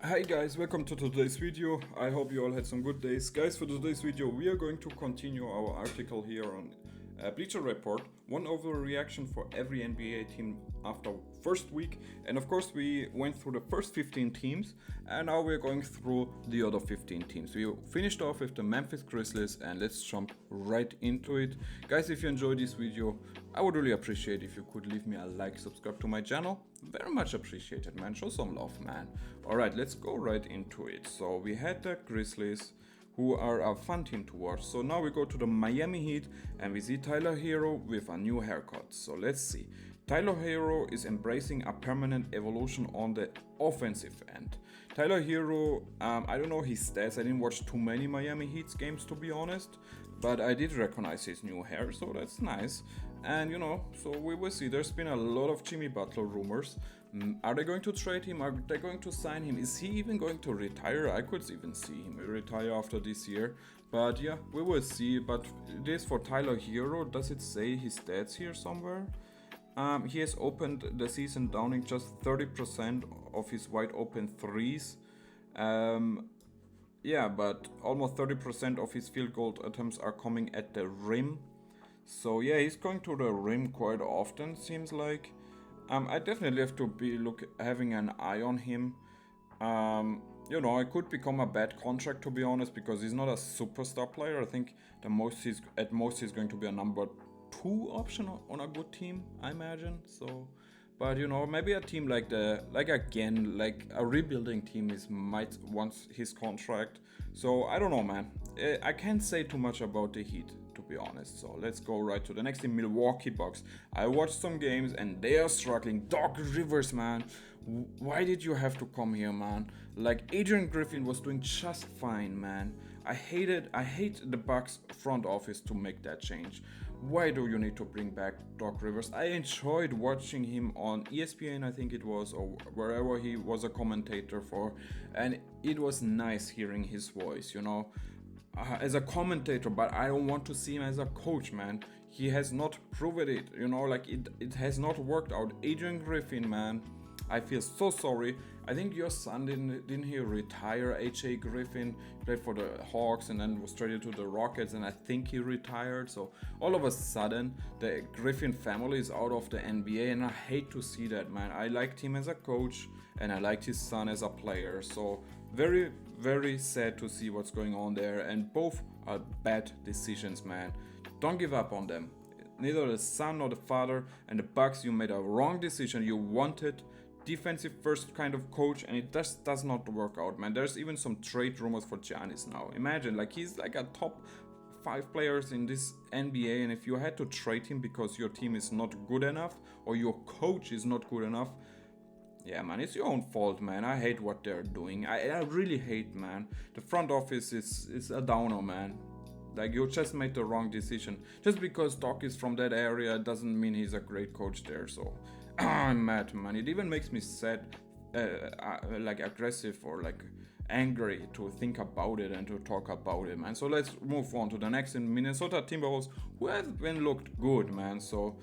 Hi guys, welcome to today's video. I hope you all had some good days. Guys, for today's video we are going to continue our article here on Bleacher Report. One overreaction for every NBA team after first week. And of course we went through the first 15 teams and now we're going through the other 15 teams. We finished off with the Memphis Grizzlies and let's jump right into it. Guys, if you enjoyed this video, I would really appreciate if you could leave me a like, subscribe to my channel. Very much appreciated, man. Show some love, man. Alright, let's go right into it. So we had the Grizzlies, who are a fun team to watch. So now we go to the Miami Heat and we see Tyler Hero with a new haircut. So let's see. Tyler Hero is embracing a permanent evolution on the offensive end. Tyler Hero, I don't know his stats. I didn't watch too many Miami Heat's games to be honest, but I did recognize his new hair, so that's nice. And so we will see. There's been a lot of Jimmy Butler rumors. Are they going to trade him? Are they going to sign him? Is he even going to retire? I could even see him retire after this year. But yeah, we will see. But it is for Tyler Hero. Does it say his stats here somewhere? He has opened the season downing just 30% of his wide open threes. Yeah, but almost 30% of his field goal attempts are coming at the rim. So yeah, he's going to the rim quite often, seems like. I definitely have to be having an eye on him. It could become a bad contract to be honest, because he's not a superstar player. I think at most he's going to be a number 2 option on a good team, I imagine. So, but maybe a team like a rebuilding team might want his contract. So I don't know, man. I can't say too much about the Heat, to be honest. So let's go right to the next team, Milwaukee Bucks. I watched some games and they are struggling. Doc Rivers, man. Why did you have to come here, man? Like, Adrian Griffin was doing just fine, man. I hate the Bucks front office to make that change. Why do you need to bring back Doc Rivers? I enjoyed watching him on ESPN, I think it was, or wherever he was a commentator for, and it was nice hearing his voice, as a commentator, but I don't want to see him as a coach, man. He has not proven it, it has not worked out. Adrian Griffin, man, I feel so sorry. I think your son didn't he retire? H.A. Griffin played for the Hawks and then was traded to the Rockets, and I think he retired. So all of a sudden, the Griffin family is out of the NBA, and I hate to see that, man. I liked him as a coach, and I liked his son as a player. So very, very sad to see what's going on there, and both are bad decisions, man. Don't give up on them. Neither the son nor the father, and the Bucks, you made a wrong decision. You wanted defensive first kind of coach, and it just does not work out, man. There's even some trade rumors for Giannis now. Imagine, he's like a top 5 players in this NBA, and if you had to trade him because your team is not good enough or your coach is not good enough, yeah, man, it's your own fault, man. I hate what they're doing. I really hate, man. The front office is a downer, man. Like, you just made the wrong decision. Just because Doc is from that area doesn't mean he's a great coach there. So I'm mad, man. It even makes me sad, aggressive or angry to think about it and to talk about it, man. So let's move on to the next in Minnesota Timberwolves, who have been looked good, man. So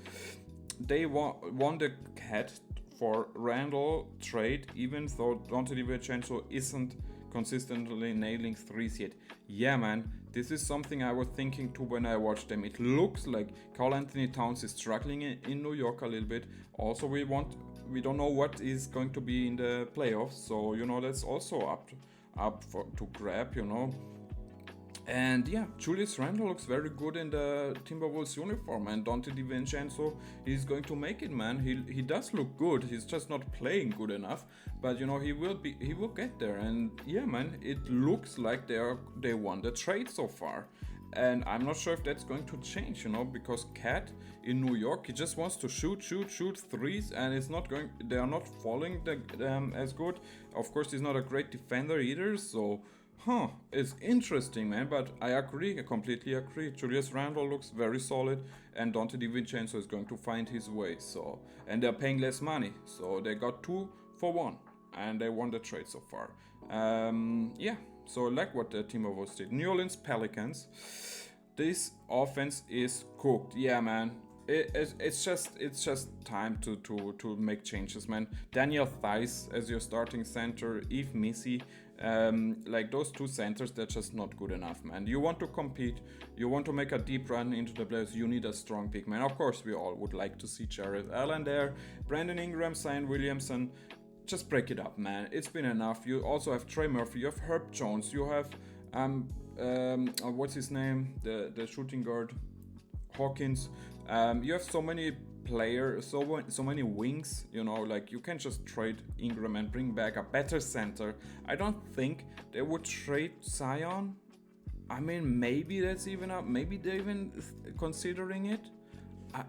they won the Cat for Randall trade, even though Dante DiVincenzo isn't consistently nailing threes yet. Yeah, man, this is something I was thinking too when I watched them. It looks like Karl Anthony Towns is struggling in New York a little bit. Also, we don't know what is going to be in the playoffs, so that's also up to grab, And yeah, Julius Randle looks very good in the Timberwolves uniform, and Dante DiVincenzo is going to make it, man. He does look good. He's just not playing good enough, but he will get there. And yeah, man, it looks like they won the trade so far. And I'm not sure if that's going to change, because Cat in New York, he just wants to shoot threes, and they are not falling as good. Of course, he's not a great defender either, so it's interesting, man, but I completely agree. Julius Randle looks very solid, and Dante DiVincenzo is going to find his way. So, and they're paying less money, so they got 2 for 1, and they won the trade so far. Yeah, so I like what the Timberwolves did. New Orleans Pelicans, this offense is cooked. Yeah, man. it's just time to make changes, man. Daniel Theiss as your starting center, Eve Missy, like those two centers, they're just not good enough, man. You want to compete, you want to make a deep run into the playoffs, you need a strong big man. Of course, we all would like to see Jared Allen there, Brandon Ingram, Zion Williamson. Just break it up, man. It's been enough. You also have Trey Murphy, you have Herb Jones, you have what's his name, the shooting guard, Hawkins. You have so many players, so many wings. You know, like you can just trade Ingram and bring back a better center. I don't think they would trade Zion. I mean, maybe that's even up. Maybe they're even considering it.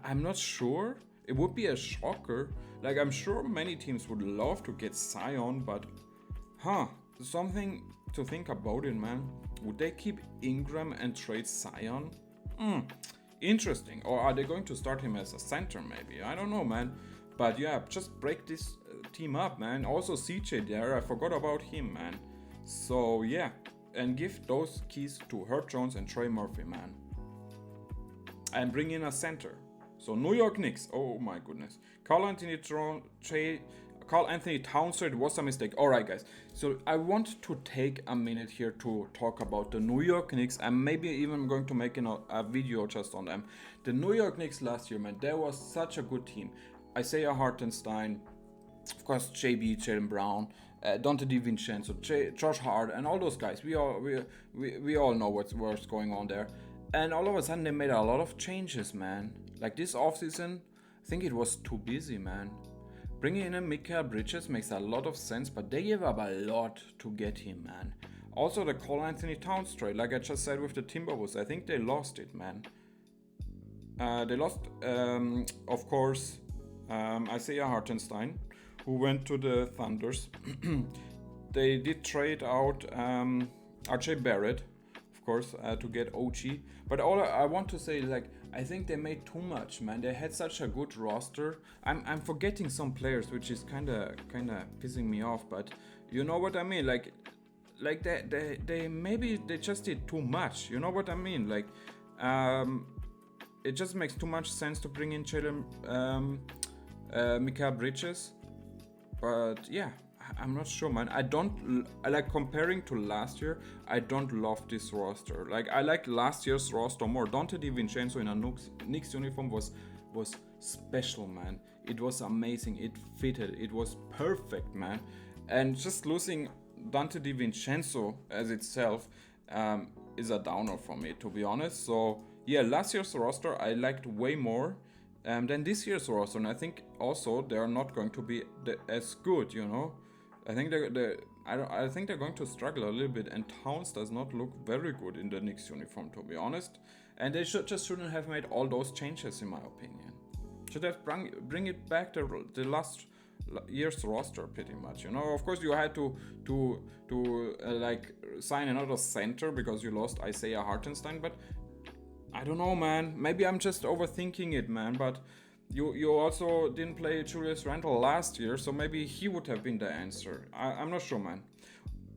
I'm not sure. It would be a shocker. Like, I'm sure many teams would love to get Zion, but something to think about it, man. Would they keep Ingram and trade Zion? Interesting. Or are they going to start him as a center, maybe? I don't know, man. But yeah, just break this team up, man. Also, CJ there, I forgot about him, man. So yeah, and give those keys to Herb Jones and Trey Murphy, man. And bring in a center. So New York Knicks, oh my goodness. Carl Anthony Towns was a mistake. Alright, guys. So I want to take a minute here to talk about the New York Knicks. And maybe even going to make a video just on them. The New York Knicks last year, man, they was such a good team. Isaiah Hartenstein, of course, JB, Jalen Brown, Dante DiVincenzo, Josh Hart, and all those guys. We all know what's going on there. And all of a sudden, they made a lot of changes, man. Like this offseason, I think it was too busy, man. Bringing in a Mikal Bridges makes a lot of sense, but they gave up a lot to get him, man. Also, the Carl Anthony Towns trade, like I just said with the Timberwolves, I think they lost it, man. They lost, of course, Isaiah Hartenstein, who went to the Thunders. They did trade out RJ Barrett, of course, to get OG. But all I want to say is, like, I think they made too much, man. They had such a good roster. I'm forgetting some players, which is kinda pissing me off. But you know what I mean? Like they maybe they just did too much. You know what I mean? Like, it just makes too much sense to bring in Jalen Mikal Bridges. But yeah, I'm not sure, man. I like comparing to last year. I don't love this roster. Like, I like last year's roster more. Dante DiVincenzo in a Knicks uniform was special, man. It was amazing. It fitted. It was perfect, man. And just losing Dante DiVincenzo as itself is a downer for me, to be honest. So yeah, last year's roster I liked way more than this year's roster, and I think also they are not going to be as good, you know. I think I think they're going to struggle a little bit, and Towns does not look very good in the Knicks uniform, to be honest. And they shouldn't have made all those changes, in my opinion. Should have bring it back the last year's roster, pretty much. You know, of course you had to like sign another center because you lost Isaiah Hartenstein, but I don't know, man. Maybe I'm just overthinking it, man. But you also didn't play Julius Randle last year, so maybe he would have been the answer. I'm not sure, man.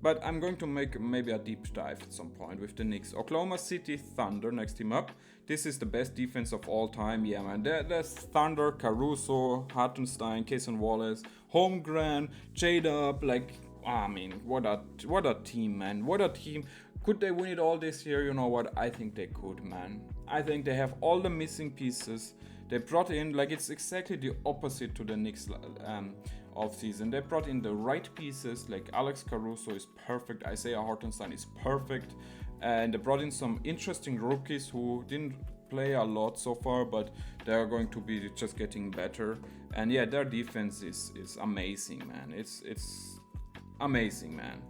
But I'm going to make maybe a deep dive at some point with the Knicks. Oklahoma City Thunder, next team up. This is the best defense of all time. Yeah, man. There's Thunder, Caruso, Hartenstein, Cason Wallace, Holmgren, J-Dub. Like, I mean, what a team, man. What a team. Could they win it all this year? You know what? I think they could, man. I think they have all the missing pieces. They brought in, like, it's exactly the opposite to the Knicks offseason. They brought in the right pieces, like Alex Caruso is perfect, Isaiah Hartenstein is perfect, and they brought in some interesting rookies who didn't play a lot so far, but they're going to be just getting better. And yeah, their defense is amazing, man. It's amazing, man.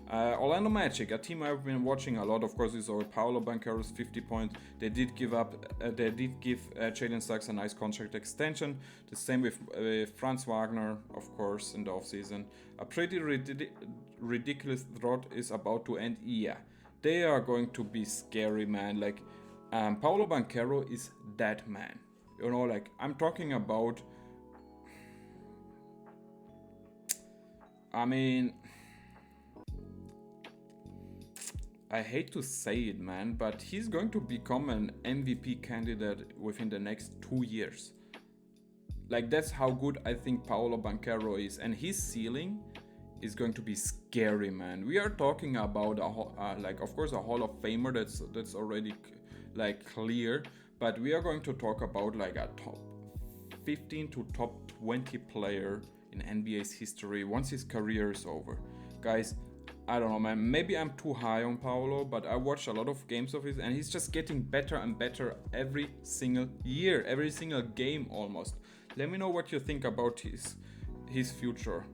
Orlando Magic, a team I've been watching a lot, of course, is our Paolo Banchero's 50 points. They did give Jalen Suggs a nice contract extension. The same with Franz Wagner, of course, in the offseason. A pretty ridiculous drought is about to end. Yeah, they are going to be scary, man. Like, Paolo Banchero is that man. You know, like, I'm talking about, I mean, I hate to say it, man, but he's going to become an MVP candidate within the next 2 years. Like, that's how good I think Paolo Banchero is, and his ceiling is going to be scary, man. We are talking about like, of course, a Hall of Famer that's already like clear, but we are going to talk about like a top 15 to top 20 player in NBA's history once his career is over. Guys, I don't know, man. Maybe I'm too high on Paolo, but I watched a lot of games of his, and he's just getting better and better every single year, every single game almost. Let me know what you think about his future.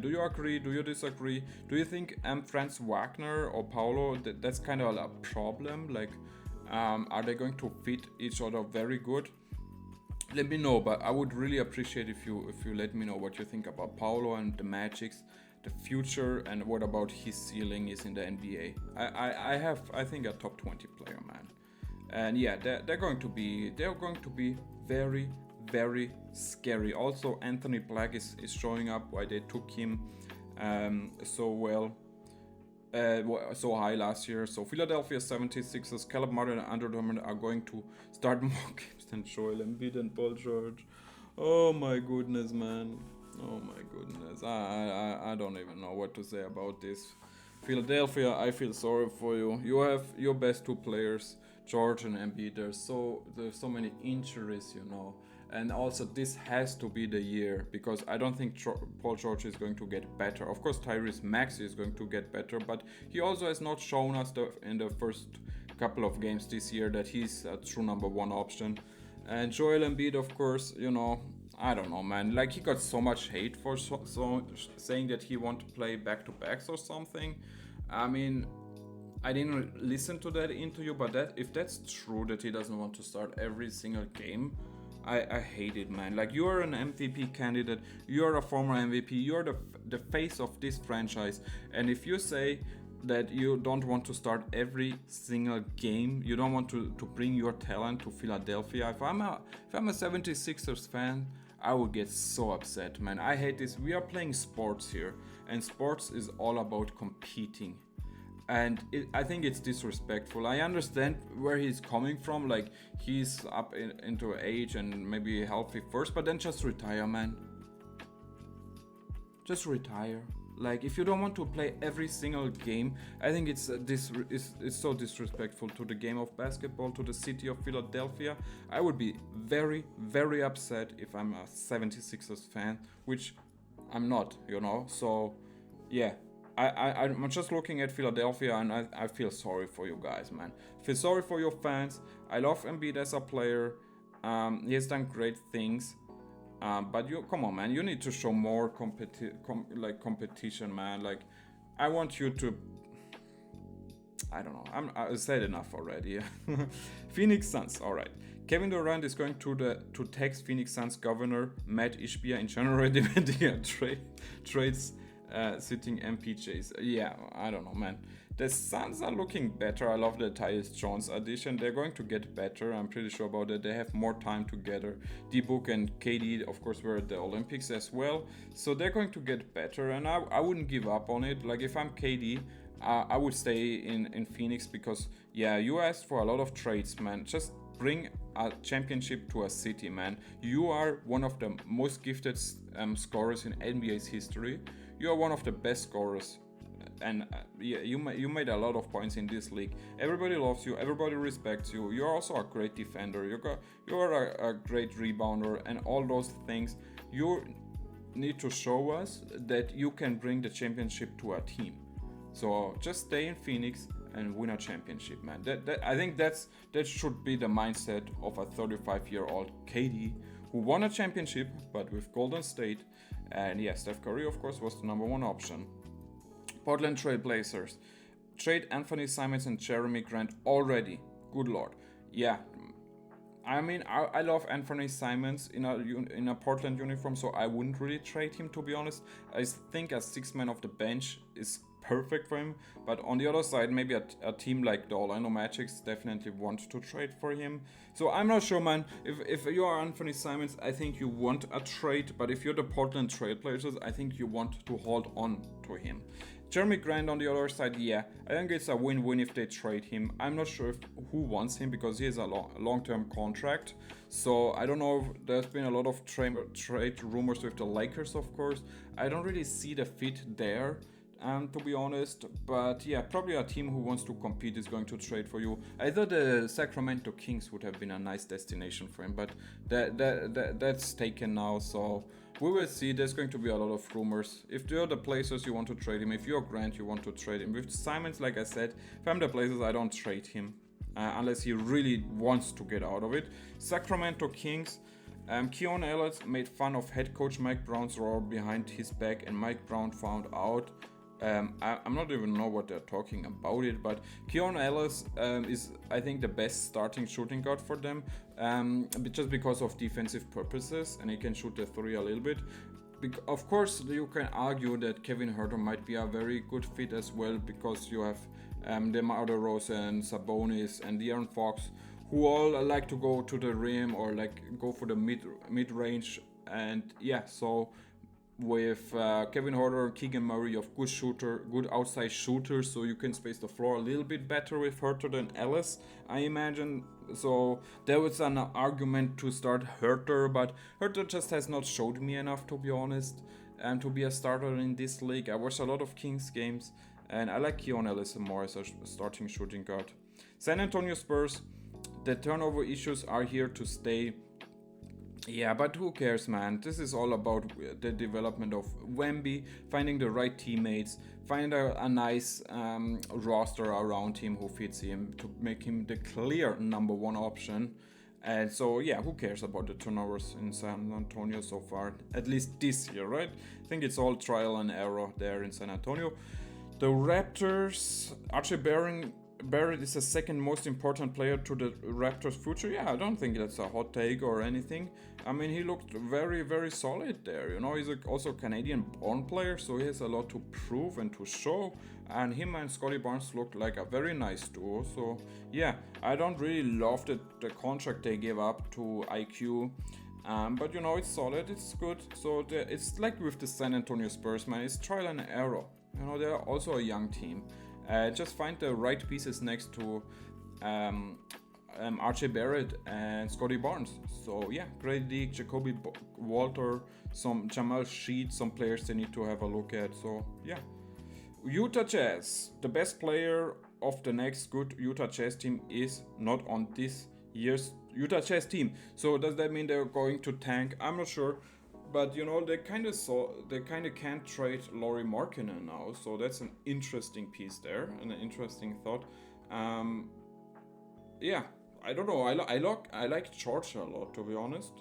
Do you agree? Do you disagree? Do you think Franz Wagner or Paolo, that's kind of a problem? Like, are they going to fit each other very good? Let me know, but I would really appreciate if you let me know what you think about Paolo and the Magic's, the future, and what about his ceiling is in the NBA. I have, I think, a top 20 player, man. And yeah, they're going to be very, very scary. Also, Anthony Black is showing up why they took him so well, so high last year. So Philadelphia 76ers, Caleb Martin and Andrew Drummond are going to start more games than Joel Embiid and Paul George. Oh my goodness, man. Oh my goodness. I don't even know what to say about this. Philadelphia, I feel sorry for you. You have your best two players, George and Embiid. There's so many injuries, you know. And also, this has to be the year, because I don't think Paul George is going to get better. Of course, Tyrese Maxey is going to get better, but he also has not shown us in the first couple of games this year that he's a true number one option. And Joel Embiid, of course, you know, I don't know, man. Like, he got so much hate for so saying that he want to play back-to-backs or something. I mean, I didn't listen to that interview, but if that's true, that he doesn't want to start every single game, I hate it, man. Like, you are an MVP candidate, you're a former MVP, you're the face of this franchise, and if you say that you don't want to start every single game, you don't want to bring your talent to Philadelphia. If I'm a 76ers fan, I would get so upset, man. I hate this. We are playing sports here, and sports is all about competing. And I think it's disrespectful. I understand where he's coming from, like, he's up into age and maybe healthy first, but then just retire, man. Just retire. Like, if you don't want to play every single game, I think it's so disrespectful to the game of basketball, to the city of Philadelphia. I would be very, very upset if I'm a 76ers fan, which I'm not, you know. So, yeah. I'm just looking at Philadelphia, and I feel sorry for you guys, man. I feel sorry for your fans. I love Embiid as a player. He has done great things. But you, come on, man. You need to show more competition, man. Like, I want you to. I don't know. I said enough already. Phoenix Suns. All right. Kevin Durant is going to text Phoenix Suns governor Matt Ishbia in January demanding trades. Sitting MPJs. Yeah, I don't know, man. The Suns are looking better. I love the Tyus Jones addition. They're going to get better. I'm pretty sure about that. They have more time together. D-Book and KD, of course, were at the Olympics as well. So they're going to get better, and I wouldn't give up on it. Like, if I'm KD, I would stay in Phoenix, because, yeah, you asked for a lot of trades, man. Just bring a championship to a city, man. You are one of the most gifted scorers in NBA's history. You are one of the best scorers, and yeah, you made a lot of points in this league. Everybody loves you, everybody respects you. You're also a great defender. You are a great rebounder, and all those things. You need to show us that you can bring the championship to a team. So just stay in Phoenix and win a championship, man. I think that should be the mindset of a 35-year-old KD who won a championship, but with Golden State. And yeah, Steph Curry, of course, was the number one option. Portland Trail Blazers. Trade Anthony Simons and Jeremy Grant already. Good lord. Yeah. I mean, I love Anthony Simons in a Portland uniform, so I wouldn't really trade him, to be honest. I think a six-man off the bench is perfect for him, but on the other side, maybe a team like the Orlando Magic definitely want to trade for him. So I'm not sure, man. If you are Anthony Simons, I think you want a trade, but if you're the Portland Trail Blazers, I think you want to hold on to him. Jeremy Grant on the other side, yeah, I think it's a win-win if they trade him. I'm not sure if who wants him because he has a long-term contract. So I don't know if there's been a lot of trade rumors with the Lakers, of course. I don't really see the fit there, to be honest. But yeah, probably a team who wants to compete is going to trade for you. I thought the Sacramento Kings would have been a nice destination for him, but that's taken now. So we will see. There's going to be a lot of rumors. If there are the places you want to trade him, if you're Grant, you want to trade him. With Simons, like I said, if I'm the places, I don't trade him unless he really wants to get out of it. Sacramento Kings. Keon Ellis made fun of head coach Mike Brown's roar behind his back, and Mike Brown found out. I'm not even know what they're talking about it, but Keon Ellis is, I think, the best starting shooting guard for them, just because of defensive purposes, and he can shoot the three a little bit. Of course, you can argue that Kevin Huerter might be a very good fit as well, because you have DeMar DeRozan, Sabonis, and De'Aaron Fox, who all like to go to the rim or like go for the mid range, and yeah, so with Kevin Huerter, Keegan Murray of good outside shooters, so you can space the floor a little bit better with Huerter than Ellis, I imagine. So there was an argument to start Huerter, but Huerter just has not showed me enough, to be honest, and to be a starter in this league. I watched a lot of Kings games, and I like Keon Ellis more as a starting shooting guard. San Antonio Spurs, the turnover issues are here to stay. Yeah, but who cares, man? This is all about the development of Wemby, finding the right teammates, find a nice roster around him who fits him to make him the clear number one option. And so, yeah, who cares about the turnovers in San Antonio so far? At least this year, right? I think it's all trial and error there in San Antonio. The Raptors, Archie Barrett is the second most important player to the Raptors' future. Yeah, I don't think that's a hot take or anything. I mean, he looked very, very solid there. You know, he's also a Canadian-born player, so he has a lot to prove and to show. And him and Scotty Barnes looked like a very nice duo. So, yeah, I don't really love the contract they gave up to IQ. But, you know, it's solid, it's good. So, it's like with the San Antonio Spurs, man. It's trial and error. You know, they're also a young team. Just find the right pieces next to Archie Barrett and Scotty Barnes. So yeah, great league. Jacoby Walter, some Jamal Sheet, some players they need to have a look at. So yeah, Utah Jazz, the best player of the next good Utah Jazz team is not on this year's Utah Jazz team. So does that mean they're going to tank? I'm not sure. But you know, they kind of can't trade Lauri Markkanen now, so that's an interesting piece there and an interesting thought. Yeah, I don't know. I like Georgia a lot, to be honest.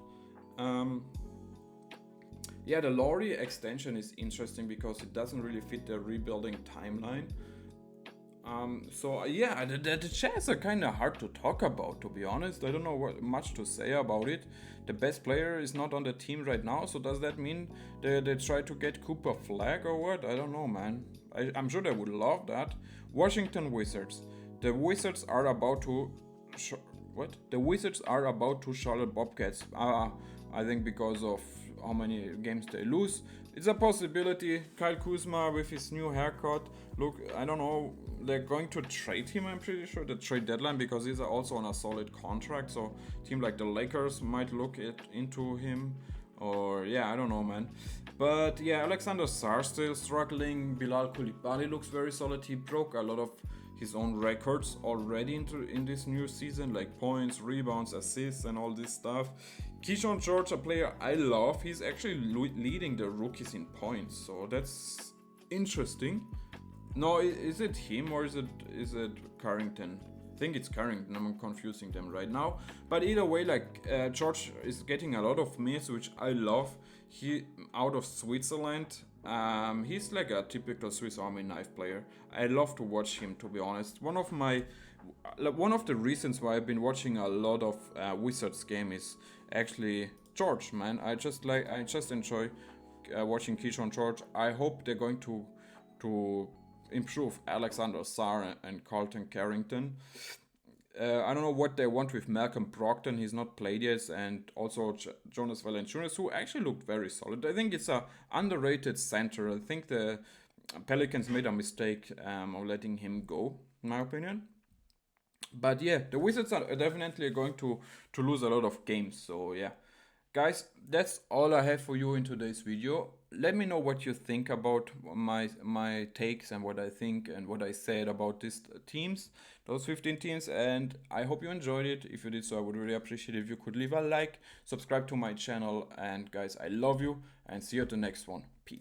Yeah, the Lauri extension is interesting because it doesn't really fit the rebuilding timeline. So yeah, the Jazz are kind of hard to talk about, to be honest. I don't know much to say about it. The best player is not on the team right now, so does that mean they try to get Cooper Flag or what? I don't know, man. I'm sure they would love that. Washington Wizards. The Wizards are about to... The Wizards are about to Charlotte Bobcats. I think because of how many games they lose. It's a possibility. Kyle Kuzma with his new haircut. Look, I don't know. They're going to trade him, I'm pretty sure, the trade deadline, because he's also on a solid contract. So a team like the Lakers might look into him. Or, yeah, I don't know, man. But, yeah, Alexander Sarr still struggling. Bilal Koulibaly looks very solid. He broke a lot of his own records already in this new season, like points, rebounds, assists, and all this stuff. Keyshawn George, a player I love, he's actually leading the rookies in points, so that's interesting. No, is it him or is it Carrington? I think it's Carrington. I'm confusing them right now. But either way, like George is getting a lot of minutes, which I love. He out of Switzerland. He's like a typical Swiss Army knife player. I love to watch him, to be honest. One of the reasons why I've been watching a lot of Wizards game is actually George, man. I just enjoy watching Keyshawn George. I hope they're going to improve Alexander Sarr and Carlton Carrington. I don't know what they want with Malcolm Brogdon. He's not played yet, and also Jonas Valanciunas, who actually looked very solid. I think it's a underrated center. I think the Pelicans made a mistake of letting him go, in my opinion. But yeah, the Wizards are definitely going to lose a lot of games. So yeah, guys, that's all I have for you in today's video. Let me know what you think about my takes and what I think and what I said about these teams, those 15 teams. And I hope you enjoyed it. If you did so, I would really appreciate it if you could leave a like, subscribe to my channel. And guys, I love you and see you at the next one. Peace.